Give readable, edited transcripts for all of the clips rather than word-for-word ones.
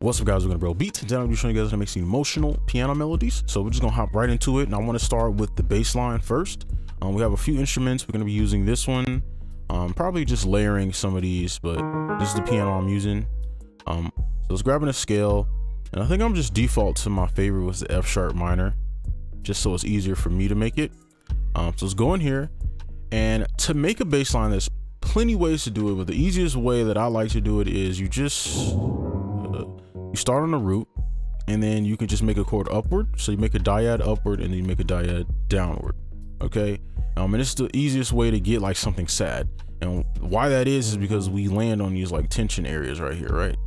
What's up, guys? We're gonna brobeatz. Today I'm gonna be showing you guys how to make some emotional piano melodies. So we're just gonna hop right into it, and I want to start with the bass line first. We have a few instruments. We're gonna be using this one, probably just layering some of these, but this is the piano I'm using. So let's grab in a scale, and I think I'm just default to my favorite was the F sharp minor, just so it's easier for me to make it. So let's go in here, and to make a bass line, there's plenty ways to do it, but the easiest way that I like to do it is you just you start on the root, and then you can just make a chord upward. So you make a dyad upward, and then you make a dyad downward. Okay, and it's the easiest way to get like something sad. And why that is because we land on these like tension areas right here, right?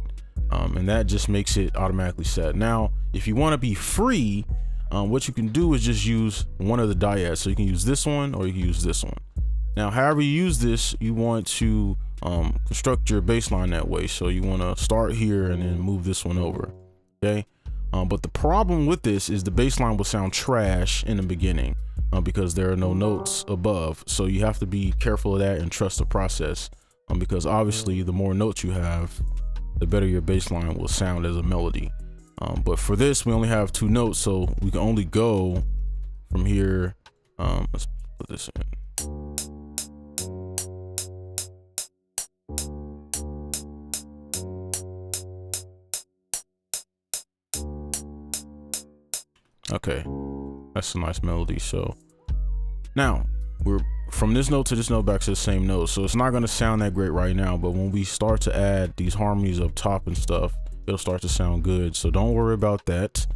And that just makes it automatically sad. Now, if you want to be free, what you can do is just use one of the dyads. So you can use this one, or you can use this one. Now, however you use this, you want to construct your bass line that way. So you want to start here and then move this one over. Okay. But the problem with this is the bass line will sound trash in the beginning because there are no notes above. So you have to be careful of that and trust the process, because obviously the more notes you have, the better your bass line will sound as a melody. But for this, we only have 2 notes, so we can only go from here. Let's put this in. Okay, that's a nice melody. So now we're from this note to this note back to the same note, so it's not going to sound that great right now, but when we start to add these harmonies up top and stuff, it'll start to sound good. So don't worry about that.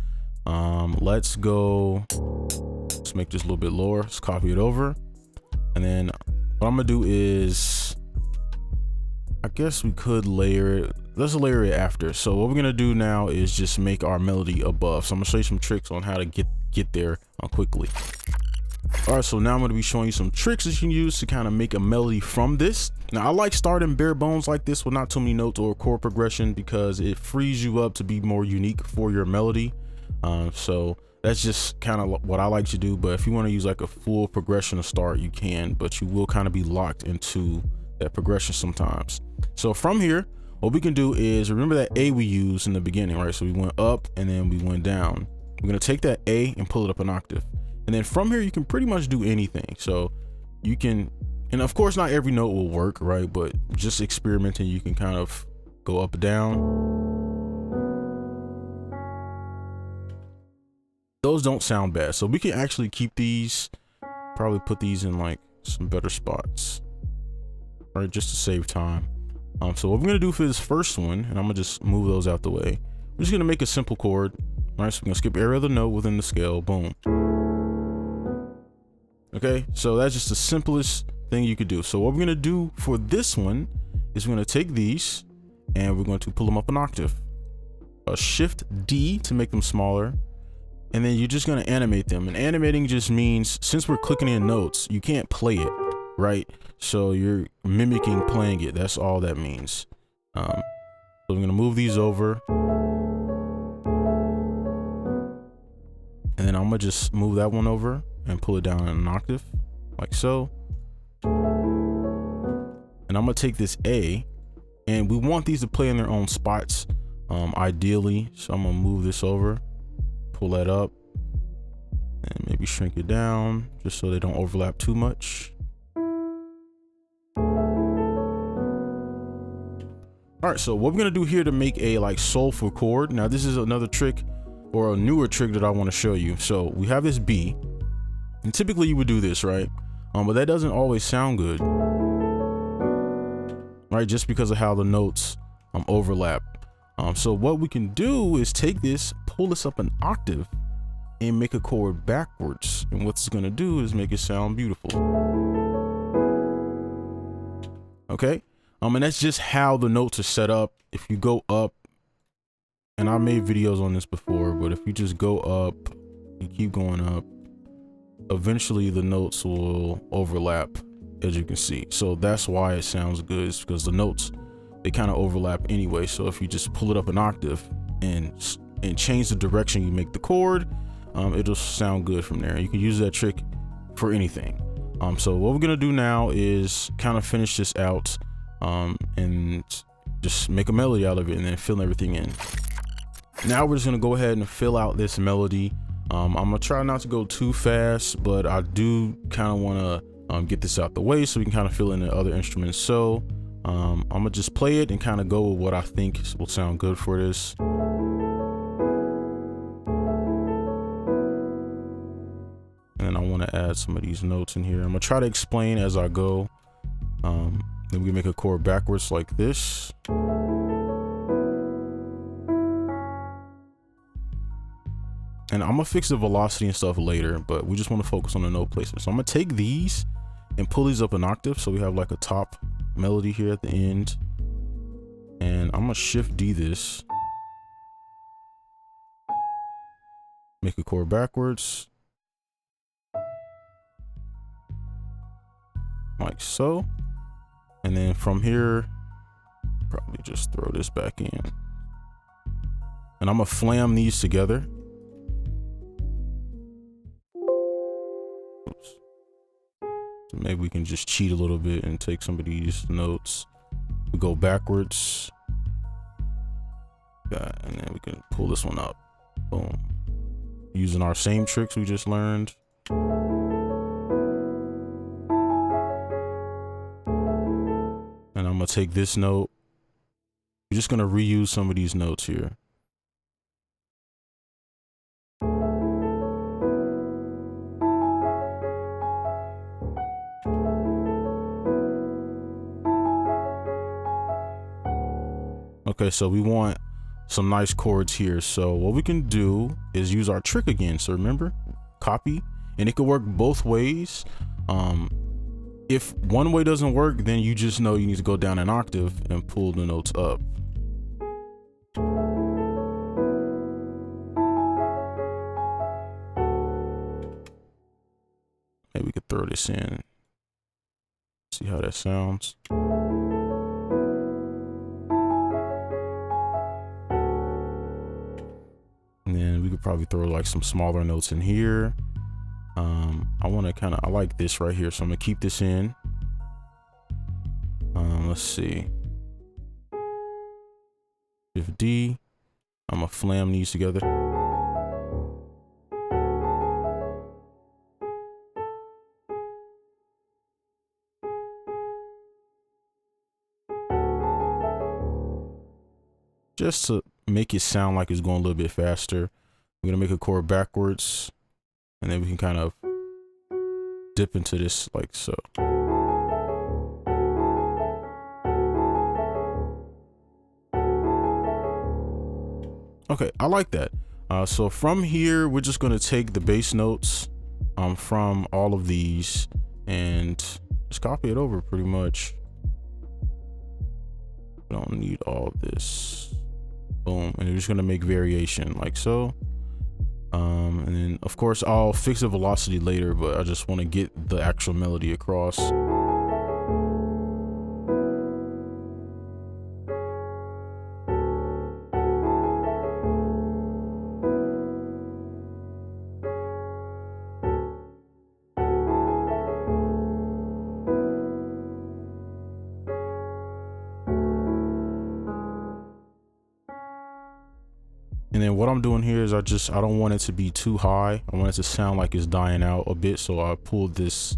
Let's go, let's make this a little bit lower. Let's copy it over, and then what I'm gonna do is, I guess we could layer it. Let's layer it after. So what we're gonna do now is just make our melody above. So I'm gonna show you some tricks on how to get there quickly. All right, so now I'm gonna be showing you some tricks that you can use to kind of make a melody from this. Now, I like starting bare bones like this with not too many notes or chord progression because it frees you up to be more unique for your melody. So that's just kind of what I like to do. But if you want to use like a full progression to start, you can, but you will kind of be locked into that progression sometimes. So from here, what we can do is remember that A we used in the beginning, right? So we went up and then we went down. We're gonna take that A and pull it up an octave. And then from here, you can pretty much do anything. So you can, and of course not every note will work, right? But just experimenting, you can kind of go up and down. Those don't sound bad. So we can actually keep these, probably put these in like some better spots, right? Just to save time. So what we're gonna do for this first one, and I'm gonna just move those out the way. We're just gonna make a simple chord, right? So we're gonna skip every other note within the scale, boom. Okay, so that's just the simplest thing you could do. So what we're gonna do for this one is we're gonna take these and we're going to pull them up an octave. Shift D to make them smaller, and then you're just gonna animate them. And animating just means, since we're clicking in notes, you can't play it, right? So you're mimicking playing it. That's all that means. So I'm gonna move these over, and then I'm gonna just move that one over and pull it down in an octave, like so. And I'm gonna take this A, and we want these to play in their own spots, ideally. So I'm gonna move this over, pull that up, and maybe shrink it down just so they don't overlap too much. All right, so what we're gonna do here to make a like soulful chord. Now this is another trick, or a newer trick that I want to show you. So we have this B, and typically you would do this, right? But that doesn't always sound good, right? Just because of how the notes overlap. So what we can do is take this, pull this up an octave, and make a chord backwards. And what it's gonna do is make it sound beautiful. Okay. And that's just how the notes are set up. If you go up, and I made videos on this before, but if you just go up, you keep going up, eventually the notes will overlap, as you can see. So that's why it sounds good, is because the notes, they kind of overlap anyway. So if you just pull it up an octave and change the direction you make the chord, it'll sound good from there. You can use that trick for anything. So what we're gonna do now is kind of finish this out, and just make a melody out of it and then fill everything in. Now we're just gonna go ahead and fill out this melody. I'm gonna try not to go too fast, but I do kind of want to get this out the way so we can kind of fill in the other instruments. So I'm gonna just play it and kind of go with what I think will sound good for this. And I want to add some of these notes in here. I'm gonna try to explain as I go. Then we make a chord backwards like this. And I'm gonna fix the velocity and stuff later, but we just want to focus on the note placement. So I'm gonna take these and pull these up an octave, so we have like a top melody here at the end. And I'm gonna shift D this, make a chord backwards like so. And then from here, probably just throw this back in. And I'm gonna flam these together. Oops. So maybe we can just cheat a little bit and take some of these notes. We go backwards. And then we can pull this one up. Boom. Using our same tricks we just learned. And I'm gonna take this note. We're just gonna reuse some of these notes here. Okay, so we want some nice chords here. So what we can do is use our trick again. So remember, copy, and it could work both ways. If one way doesn't work, then you just know you need to go down an octave and pull the notes up. Maybe we could throw this in. See how that sounds. And then we could probably throw like some smaller notes in here. I want to I like this right here, so I'm gonna keep this in. Let's see. Shift D. I'm gonna flam these together. Just to make it sound like it's going a little bit faster. I'm gonna make a chord backwards, and then we can kind of dip into this like so. Okay, I like that. So from here, we're just gonna take the bass notes from all of these and just copy it over pretty much. We don't need all this. Boom, and we're just gonna make variation like so. And then of course I'll fix the velocity later, but I just want to get the actual melody across. And then what I'm doing here is I don't want it to be too high. I want it to sound like it's dying out a bit. So I pulled this,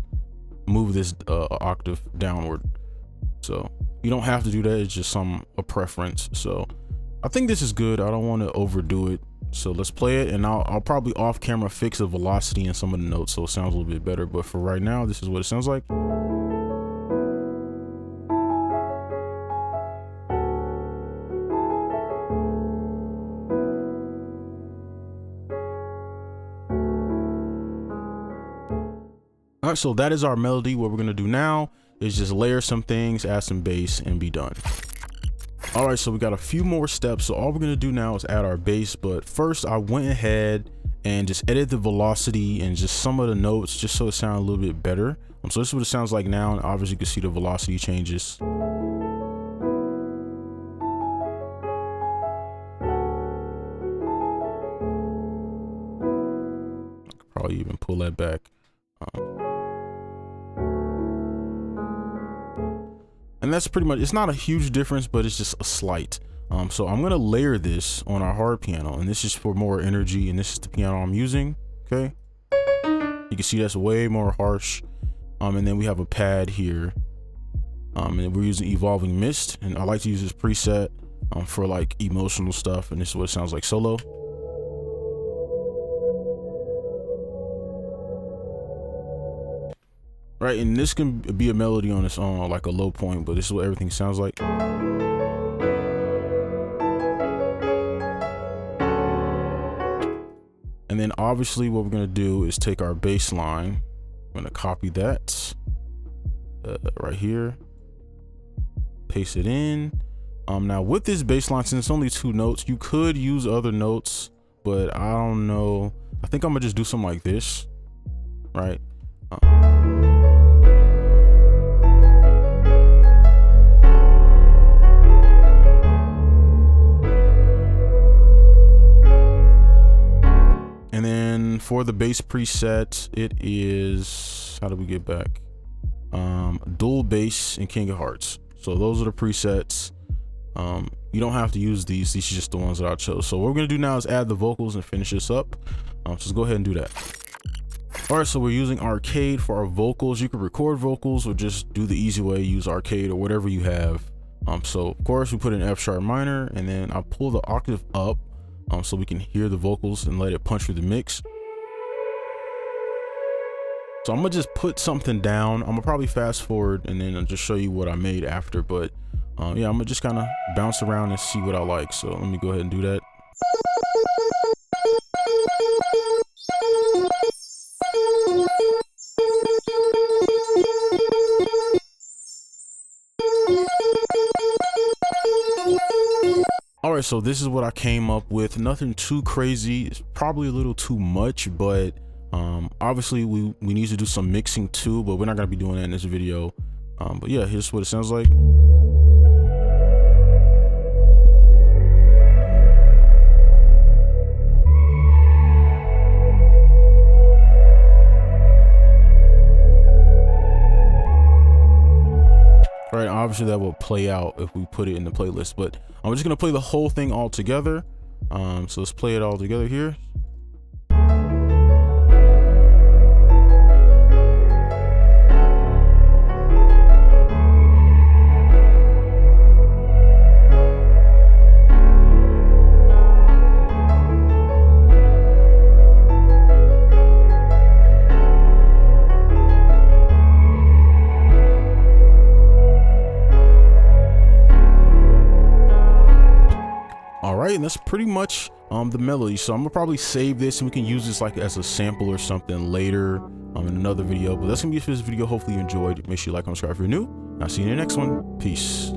move this octave downward. So you don't have to do that. It's just a preference. So I think this is good. I don't want to overdo it. So let's play it, and I'll probably off camera fix the velocity in some of the notes so it sounds a little bit better. But for right now, this is what it sounds like. All right, so that is our melody. What we're gonna do now is just layer some things, add some bass, and be done. All right, so we got a few more steps. So all we're gonna do now is add our bass, but first I went ahead and just edit the velocity and just some of the notes just so it sounds a little bit better. So this is what it sounds like now, and obviously you can see the velocity changes. I could probably even pull that back. And that's pretty much, it's not a huge difference, but it's just a slight. So I'm gonna layer this on our hard piano, and this is for more energy, and this is the piano I'm using. Okay, you can see that's way more harsh. And then we have a pad here, and we're using Evolving Mist, and I like to use this preset for like emotional stuff, and this is what it sounds like solo. Right, and this can be a melody on its own, like a low point, but this is what everything sounds like. And then obviously what we're gonna do is take our bass line. I'm gonna copy that right here, paste it in. Now with this bass line, since it's only 2 notes, you could use other notes, but I don't know. I think I'm gonna just do something like this, right? And then for the bass preset, it is, how do we get back? Dual bass and King of Hearts. So those are the presets. You don't have to use these are just the ones that I chose. So what we're gonna do now is add the vocals and finish this up. So let's go ahead and do that. All right, so we're using Arcade for our vocals. You can record vocals or just do the easy way, use Arcade or whatever you have. So of course we put in F sharp minor, and then I pull the octave up so we can hear the vocals and let it punch through the mix. So I'm gonna just put something down. I'm gonna probably fast forward and then I'll just show you what I made after, but yeah, I'm gonna just kind of bounce around and see what I like. So let me go ahead and do that. All right, so this is what I came up with. Nothing too crazy. It's probably a little too much, but obviously we need to do some mixing too, but we're not gonna be doing that in this video. But yeah, here's what it sounds like. Right, obviously that will play out if we put it in the playlist, but I'm just gonna play the whole thing all together. So let's play it all together here. And that's pretty much the melody. So I'm gonna probably save this and we can use this like as a sample or something later in another video, but that's gonna be it for this video. Hopefully you enjoyed. Make sure you like and subscribe if you're new. I'll see you in the next one. Peace.